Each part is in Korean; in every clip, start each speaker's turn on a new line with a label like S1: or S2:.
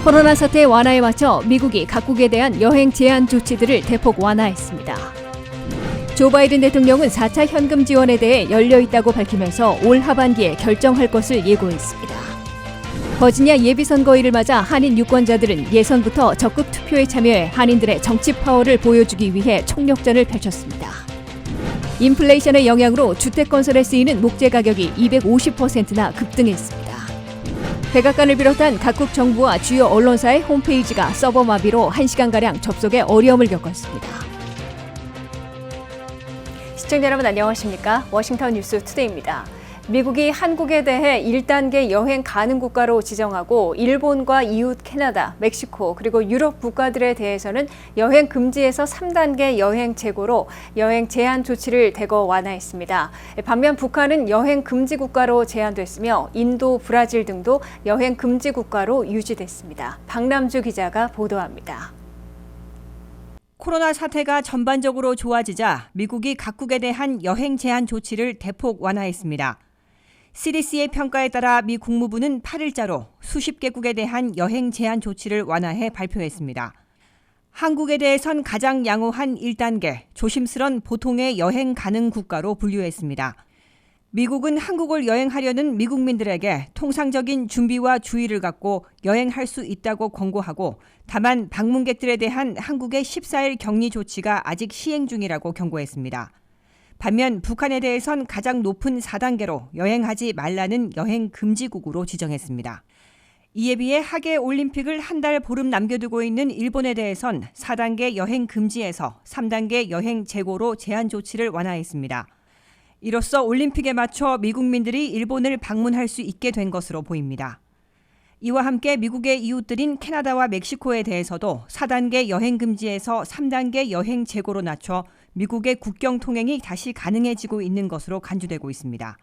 S1: 코로나 사태 완화에 맞춰 미국이 각국에 대한 여행 제한 조치들을 대폭 완화했습니다. 조 바이든 대통령은 4차 현금 지원에 대해 열려 있다고 밝히면서 올 하반기에 결정할 것을 예고했습니다. 버지니아 예비선거일을 맞아 한인 유권자들은 예선부터 적극 투표에 참여해 한인들의 정치 파워를 보여주기 위해 총력전을 펼쳤습니다. 인플레이션의 영향으로 주택 건설에 쓰이는 목재 가격이 250%나 급등했습니다. 백악관을 비롯한 각국 정부와 주요 언론사의 홈페이지가 서버 마비로 1시간가량 접속에 어려움을 겪었습니다. 시청자 여러분 안녕하십니까? 워싱턴 뉴스 투데이입니다. 미국이 한국에 대해 1단계 여행 가능 국가로 지정하고 일본과 이웃 캐나다, 멕시코 그리고 유럽 국가들에 대해서는 여행 금지에서 3단계 여행 재고로 여행 제한 조치를 대거 완화했습니다. 반면 북한은 여행 금지 국가로 제한됐으며 인도, 브라질 등도 여행 금지 국가로 유지됐습니다. 박남주 기자가 보도합니다.
S2: 코로나 사태가 전반적으로 좋아지자 미국이 각국에 대한 여행 제한 조치를 대폭 완화했습니다. CDC의 평가에 따라 미 국무부는 8일자로 수십 개국에 대한 여행 제한 조치를 완화해 발표했습니다. 한국에 대해선 가장 양호한 1단계, 조심스런 보통의 여행 가능 국가로 분류했습니다. 미국은 한국을 여행하려는 미국민들에게 통상적인 준비와 주의를 갖고 여행할 수 있다고 권고하고 다만 방문객들에 대한 한국의 14일 격리 조치가 아직 시행 중이라고 경고했습니다. 반면 북한에 대해선 가장 높은 4단계로 여행하지 말라는 여행 금지국으로 지정했습니다. 이에 비해 하계 올림픽을 한 달 보름 남겨두고 있는 일본에 대해선 4단계 여행 금지에서 3단계 여행 재고로 제한 조치를 완화했습니다. 이로써 올림픽에 맞춰 미국민들이 일본을 방문할 수 있게 된 것으로 보입니다. 이와 함께 미국의 이웃들인 캐나다와 멕시코에 대해서도 4단계 여행 금지에서 3단계 여행 재고로 낮춰 미국의 국경 통행이 다시 가능해지고 있는 것으로 간주되고 있습니다.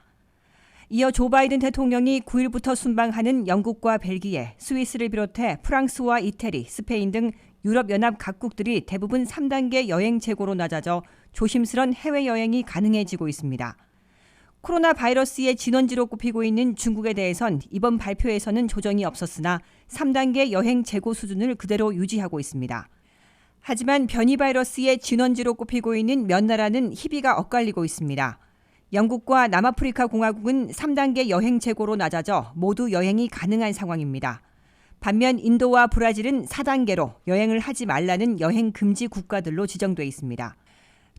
S2: 이어 조 바이든 대통령이 9일부터 순방하는 영국과 벨기에, 스위스를 비롯해 프랑스와 이태리, 스페인 등 유럽연합 각국들이 대부분 3단계 여행 재고로 낮아져 조심스런 해외여행이 가능해지고 있습니다. 코로나 바이러스의 진원지로 꼽히고 있는 중국에 대해선 이번 발표에서는 조정이 없었으나 3단계 여행 재고 수준을 그대로 유지하고 있습니다. 하지만 변이 바이러스의 진원지로 꼽히고 있는 몇 나라는 희비가 엇갈리고 있습니다. 영국과 남아프리카 공화국은 3단계 여행 재고로 낮아져 모두 여행이 가능한 상황입니다. 반면 인도와 브라질은 4단계로 여행을 하지 말라는 여행 금지 국가들로 지정돼 있습니다.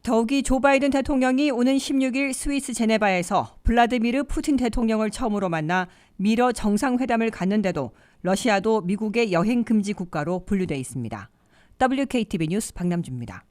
S2: 더욱이 조 바이든 대통령이 오는 16일 스위스 제네바에서 블라디미르 푸틴 대통령을 처음으로 만나 미러 정상회담을 갖는데도 러시아도 미국의 여행 금지 국가로 분류돼 있습니다. WKTV 뉴스 박남주입니다.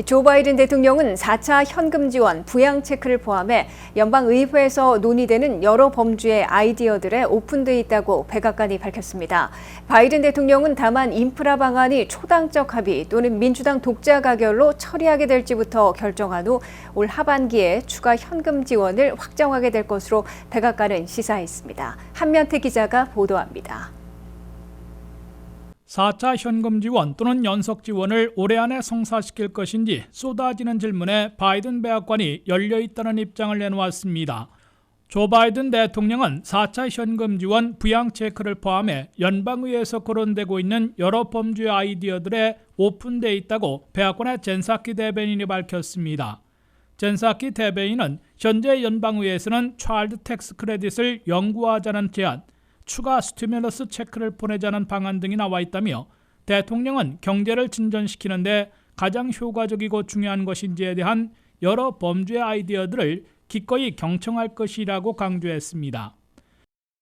S1: 조 바이든 대통령은 4차 현금 지원, 부양 체크를 포함해 연방의회에서 논의되는 여러 범주의 아이디어들에 오픈돼 있다고 백악관이 밝혔습니다. 바이든 대통령은 다만 인프라 방안이 초당적 합의 또는 민주당 독자 가결로 처리하게 될지부터 결정한 후 올 하반기에 추가 현금 지원을 확정하게 될 것으로 백악관은 시사했습니다. 한면태 기자가 보도합니다.
S3: 4차 현금 지원 또는 연속 지원을 올해 안에 성사시킬 것인지 쏟아지는 질문에 바이든 백악관이 열려 있다는 입장을 내놓았습니다. 조 바이든 대통령은 4차 현금 지원 부양 체크를 포함해 연방의회에서 거론되고 있는 여러 범주의 아이디어들에 오픈돼 있다고 백악관의 젠 사키 대변인이 밝혔습니다. 젠 사키 대변인은 현재 연방의회에서는 차일드 텍스 크레딧을 영구화하자는 제안, 추가 스티뮬러스 체크를 보내자는 방안 등이 나와 있다며 대통령은 경제를 진전시키는 데 가장 효과적이고 중요한 것인지에 대한 여러 범주의 아이디어들을 기꺼이 경청할 것이라고 강조했습니다.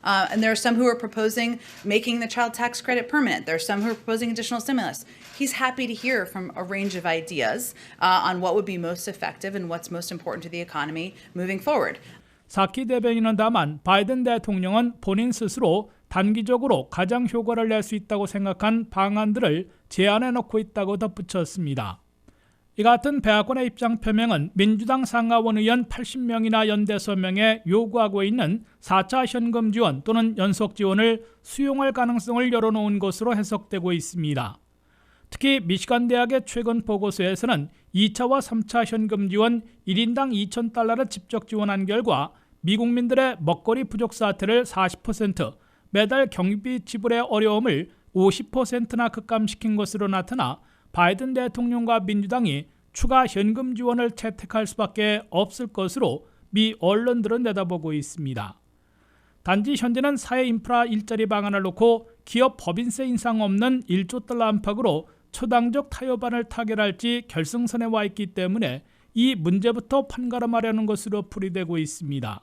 S4: And there are some who are proposing making the child tax credit permanent. There are some who are proposing additional stimulus. He's happy to hear from a range of ideas on what would be most effective and what's most important to the economy moving forward.
S3: 사키 대변인은 다만 바이든 대통령은 본인 스스로 단기적으로 가장 효과를 낼 수 있다고 생각한 방안들을 제안해 놓고 있다고 덧붙였습니다. 이 같은 백악관의 입장 표명은 민주당 상하원 의원 80명이나 연대 서명에 요구하고 있는 4차 현금 지원 또는 연속 지원을 수용할 가능성을 열어놓은 것으로 해석되고 있습니다. 특히 미시간 대학의 최근 보고서에서는 2차와 3차 현금 지원 1인당 2,000달러를 직접 지원한 결과 미국민들의 먹거리 부족 사태를 40%, 매달 경비 지불의 어려움을 50%나 급감시킨 것으로 나타나 바이든 대통령과 민주당이 추가 현금 지원을 채택할 수밖에 없을 것으로 미 언론들은 내다보고 있습니다. 단지 현재는 사회 인프라 일자리 방안을 놓고 기업 법인세 인상 없는 1조 달러 안팎으로 초당적 타협안을 타결할지 결승선에 와 있기 때문에 이 문제부터 판가름하려는 것으로 풀이되고 있습니다.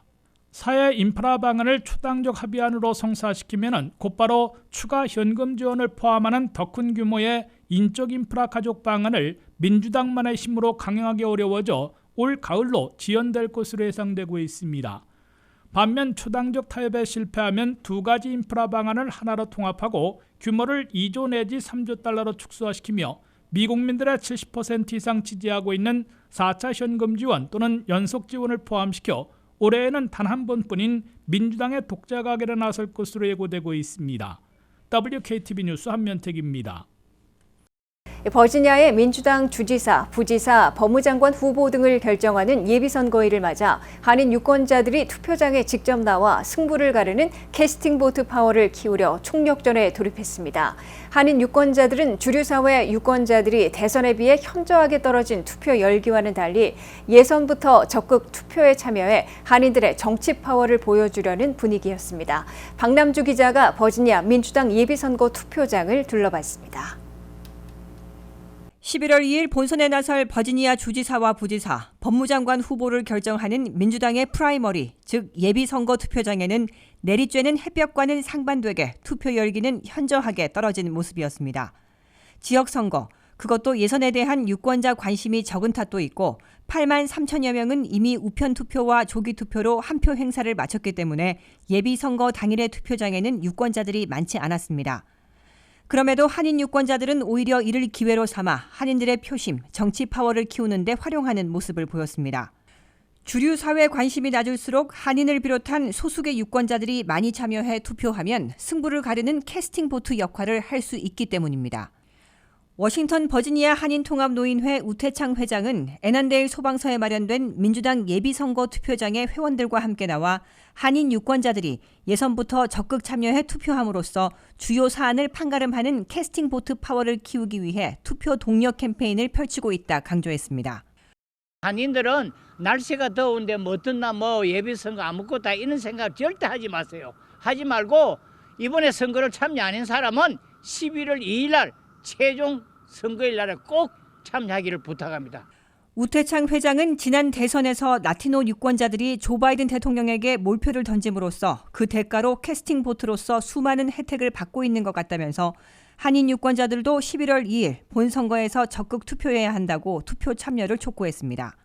S3: 사회 인프라 방안을 초당적 합의안으로 성사시키면 곧바로 추가 현금 지원을 포함하는 더 큰 규모의 인적 인프라 가족 방안을 민주당만의 힘으로 강행하기 어려워져 올 가을로 지연될 것으로 예상되고 있습니다. 반면 초당적 타협에 실패하면 두 가지 인프라 방안을 하나로 통합하고 규모를 2조 내지 3조 달러로 축소화시키며 미국민들의 70% 이상 지지하고 있는 4차 현금 지원 또는 연속 지원을 포함시켜 올해에는 단 한 번뿐인 민주당의 독자 가결에 나설 것으로 예고되고 있습니다. WKTV 뉴스 한면택입니다.
S1: 버지니아의 민주당 주지사, 부지사, 법무장관 후보 등을 결정하는 예비선거일을 맞아 한인 유권자들이 투표장에 직접 나와 승부를 가르는 캐스팅 보트 파워를 키우려 총력전에 돌입했습니다. 한인 유권자들은 주류사회 유권자들이 대선에 비해 현저하게 떨어진 투표 열기와는 달리 예선부터 적극 투표에 참여해 한인들의 정치 파워를 보여주려는 분위기였습니다. 박남주 기자가 버지니아 민주당 예비선거 투표장을 둘러봤습니다.
S2: 11월 2일 본선에 나설 버지니아 주지사와 부지사, 법무장관 후보를 결정하는 민주당의 프라이머리, 즉 예비선거 투표장에는 내리쬐는 햇볕과는 상반되게 투표 열기는 현저하게 떨어진 모습이었습니다. 지역선거, 그것도 예선에 대한 유권자 관심이 적은 탓도 있고 8만 3천여 명은 이미 우편 투표와 조기 투표로 한 표 행사를 마쳤기 때문에 예비선거 당일의 투표장에는 유권자들이 많지 않았습니다. 그럼에도 한인 유권자들은 오히려 이를 기회로 삼아 한인들의 표심, 정치 파워를 키우는 데 활용하는 모습을 보였습니다. 주류 사회 관심이 낮을수록 한인을 비롯한 소수의 유권자들이 많이 참여해 투표하면 승부를 가르는 캐스팅 보트 역할을 할 수 있기 때문입니다. 워싱턴 버지니아 한인통합노인회 우태창 회장은 애난데일 소방서에 마련된 민주당 예비선거 투표장의 회원들과 함께 나와 한인 유권자들이 예선부터 적극 참여해 투표함으로써 주요 사안을 판가름하는 캐스팅 보트 파워를 키우기 위해 투표 동력 캠페인을 펼치고 있다 강조했습니다.
S5: 한인들은 날씨가 더운데 뭐 어떻나 뭐 예비선거 아무것도 다 이런 생각 절대 하지 마세요. 하지 말고 이번에 선거를 참여 안 한 사람은 11월 2일 날 최종 선거일 날에 꼭 참여하기를 부탁합니다.
S2: 우태창 회장은 지난 대선에서 라티노 유권자들이 조 바이든 대통령에게 몰표를 던짐으로써 그 대가로 캐스팅 보트로서 수많은 혜택을 받고 있는 것 같다면서 한인 유권자들도 11월 2일 본선거에서 적극 투표해야 한다고 투표 참여를 촉구했습니다.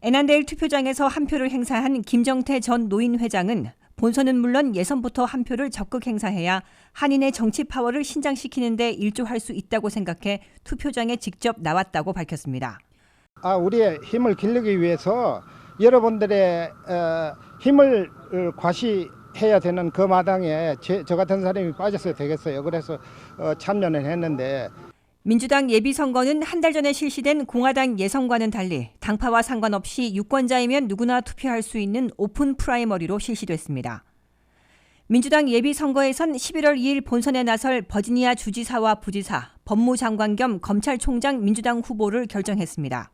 S2: 애난데일 투표장에서 한 표를 행사한 김정태 전 노인 회장은 본선은 물론 예선부터 한 표를 적극 행사해야 한인의 정치 파워를 신장시키는 데 일조할 수 있다고 생각해 투표장에 직접 나왔다고 밝혔습니다.
S6: 우리의 힘을 기르기 위해서 여러분들의 힘을 과시해야 되는 그 마당에 저 같은 사람이 빠졌어야 되겠어요. 그래서 참여는 했는데.
S2: 민주당 예비선거는 한 달 전에 실시된 공화당 예선과는 달리 당파와 상관없이 유권자이면 누구나 투표할 수 있는 오픈 프라이머리로 실시됐습니다. 민주당 예비선거에선 11월 2일 본선에 나설 버지니아 주지사와 부지사, 법무장관 겸 검찰총장 민주당 후보를 결정했습니다.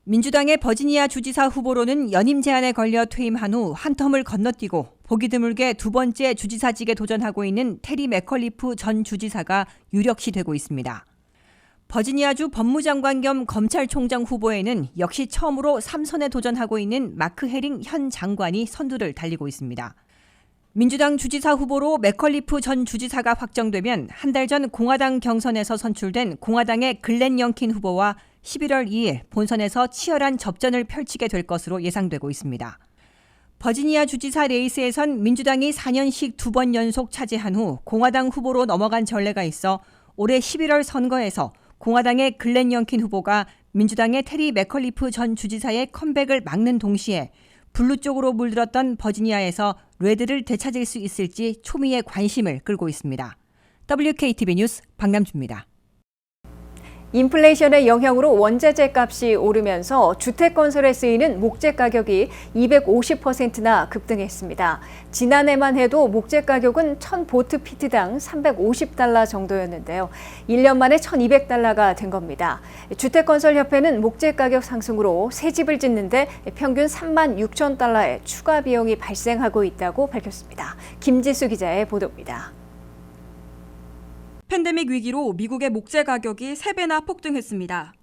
S2: 민주당의 버지니아 주지사 후보로는 연임 제한에 걸려 퇴임한 후 한 텀을 건너뛰고 보기 드물게 두 번째 주지사직에 도전하고 있는 테리 맥컬리프 전 주지사가 유력시 되고 있습니다. 버지니아주 법무장관 겸 검찰총장 후보에는 역시 처음으로 3선에 도전하고 있는 마크 헤링 현 장관이 선두를 달리고 있습니다. 민주당 주지사 후보로 맥컬리프 전 주지사가 확정되면 한 달 전 공화당 경선에서 선출된 공화당의 글렌 영킨 후보와 11월 2일 본선에서 치열한 접전을 펼치게 될 것으로 예상되고 있습니다. 버지니아 주지사 레이스에선 민주당이 4년씩 2번 연속 차지한 후 공화당 후보로 넘어간 전례가 있어 올해 11월 선거에서 공화당의 글렌 영킨 후보가 민주당의 테리 맥컬리프 전 주지사의 컴백을 막는 동시에 블루 쪽으로 물들었던 버지니아에서 레드를 되찾을 수 있을지 초미의 관심을 끌고 있습니다. WKTV 뉴스 박남주입니다.
S1: 인플레이션의 영향으로 원자재 값이 오르면서 주택 건설에 쓰이는 목재 가격이 250%나 급등했습니다. 지난해만 해도 목재 가격은 1000보트피트당 350달러 정도였는데요. 1년 만에 1200달러가 된 겁니다. 주택건설협회는 목재 가격 상승으로 새 집을 짓는데 평균 36,000달러의 추가 비용이 발생하고 있다고 밝혔습니다. 김지수 기자의 보도입니다.
S7: 팬데믹 위기로 미국의 목재 가격이 3배나 폭등했습니다.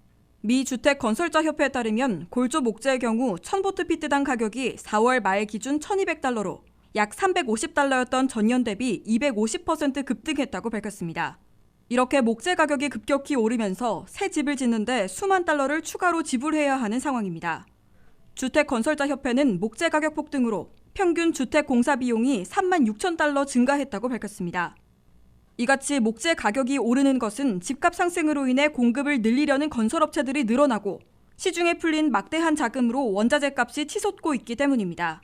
S7: 미 주택건설자협회에 따르면 골조 목재의 경우 1000보트피트당 가격이 4월 말 기준 1200달러로 약 350달러였던 전년 대비 250% 급등했다고 밝혔습니다. 이렇게 목재 가격이 급격히 오르면서 새 집을 짓는데 수만 달러를 추가로 지불해야 하는 상황입니다. 주택건설자협회는 목재 가격 폭등으로 평균 주택 공사 비용이 36,000달러 증가했다고 밝혔습니다. 이같이 목재 가격이 오르는 것은 집값 상승으로 인해 공급을 늘리려는 건설업체들이 늘어나고 시중에 풀린 막대한 자금으로 원자재 값이 치솟고 있기 때문입니다.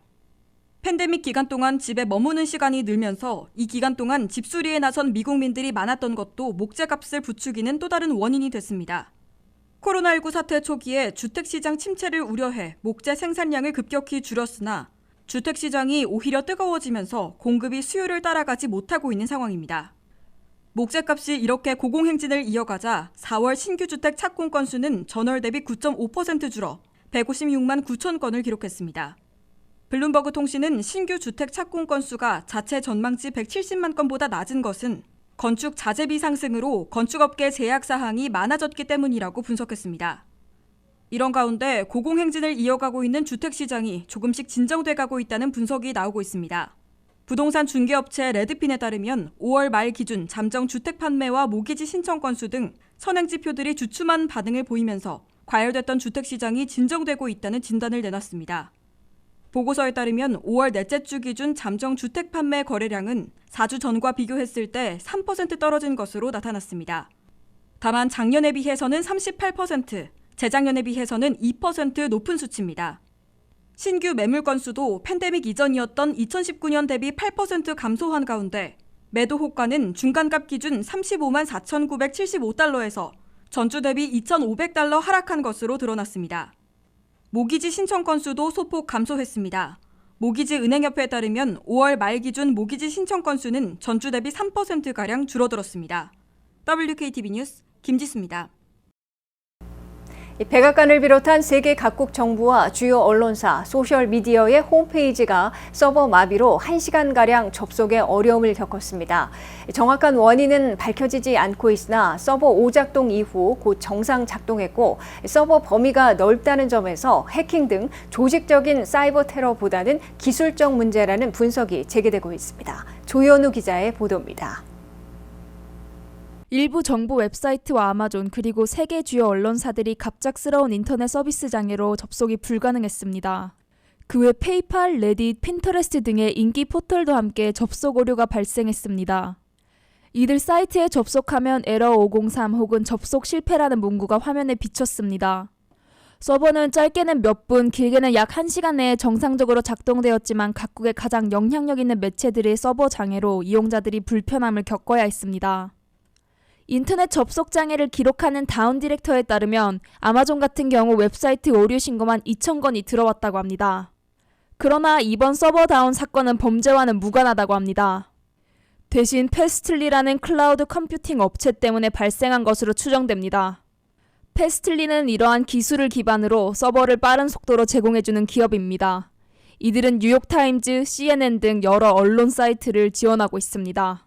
S7: 팬데믹 기간 동안 집에 머무는 시간이 늘면서 이 기간 동안 집수리에 나선 미국민들이 많았던 것도 목재 값을 부추기는 또 다른 원인이 됐습니다. 코로나19 사태 초기에 주택시장 침체를 우려해 목재 생산량을 급격히 줄였으나 주택시장이 오히려 뜨거워지면서 공급이 수요를 따라가지 못하고 있는 상황입니다. 목재값이 이렇게 고공행진을 이어가자 4월 신규 주택 착공 건수는 전월 대비 9.5% 줄어 156만 9천 건을 기록했습니다. 블룸버그 통신은 신규 주택 착공 건수가 자체 전망치 170만 건보다 낮은 것은 건축 자재비 상승으로 건축업계 제약 사항이 많아졌기 때문이라고 분석했습니다. 이런 가운데 고공행진을 이어가고 있는 주택시장이 조금씩 진정돼 가고 있다는 분석이 나오고 있습니다. 부동산 중개업체 레드핀에 따르면 5월 말 기준 잠정 주택 판매와 모기지 신청 건수 등 선행지표들이 주춤한 반응을 보이면서 과열됐던 주택시장이 진정되고 있다는 진단을 내놨습니다. 보고서에 따르면 5월 넷째 주 기준 잠정 주택 판매 거래량은 4주 전과 비교했을 때 3% 떨어진 것으로 나타났습니다. 다만 작년에 비해서는 38%, 재작년에 비해서는 2% 높은 수치입니다. 신규 매물 건수도 팬데믹 이전이었던 2019년 대비 8% 감소한 가운데 매도 호가는 중간값 기준 35만 4,975달러에서 전주 대비 2,500달러 하락한 것으로 드러났습니다. 모기지 신청 건수도 소폭 감소했습니다. 모기지 은행협회에 따르면 5월 말 기준 모기지 신청 건수는 전주 대비 3%가량 줄어들었습니다. WKTV 뉴스 김지수입니다.
S1: 백악관을 비롯한 세계 각국 정부와 주요 언론사, 소셜미디어의 홈페이지가 서버 마비로 1시간가량 접속에 어려움을 겪었습니다. 정확한 원인은 밝혀지지 않고 있으나 서버 오작동 이후 곧 정상 작동했고 서버 범위가 넓다는 점에서 해킹 등 조직적인 사이버 테러보다는 기술적 문제라는 분석이 제기되고 있습니다. 조현우 기자의 보도입니다.
S8: 일부 정부 웹사이트와 아마존 그리고 세계 주요 언론사들이 갑작스러운 인터넷 서비스 장애로 접속이 불가능했습니다. 그 외 페이팔, 레딧, 핀터레스트 등의 인기 포털도 함께 접속 오류가 발생했습니다. 이들 사이트에 접속하면 에러 503 혹은 접속 실패라는 문구가 화면에 비쳤습니다. 서버는 짧게는 몇 분, 길게는 약 1시간 내에 정상적으로 작동되었지만 각국의 가장 영향력 있는 매체들의 서버 장애로 이용자들이 불편함을 겪어야 했습니다. 인터넷 접속 장애를 기록하는 다운 디렉터에 따르면 아마존 같은 경우 웹사이트 오류 신고만 2,000건이 들어왔다고 합니다. 그러나 이번 서버 다운 사건은 범죄와는 무관하다고 합니다. 대신 패스틀리라는 클라우드 컴퓨팅 업체 때문에 발생한 것으로 추정됩니다. 패스틀리는 이러한 기술을 기반으로 서버를 빠른 속도로 제공해주는 기업입니다. 이들은 뉴욕타임즈, CNN 등 여러 언론 사이트를 지원하고 있습니다.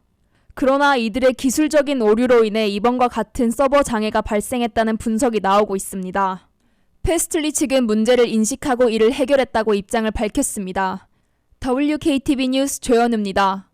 S8: 그러나 이들의 기술적인 오류로 인해 이번과 같은 서버 장애가 발생했다는 분석이 나오고 있습니다. 패스틀리 측은 문제를 인식하고 이를 해결했다고 입장을 밝혔습니다. WKTV 뉴스 조현우입니다.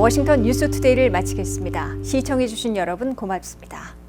S1: 워싱턴 뉴스투데이를 마치겠습니다. 시청해주신 여러분 고맙습니다.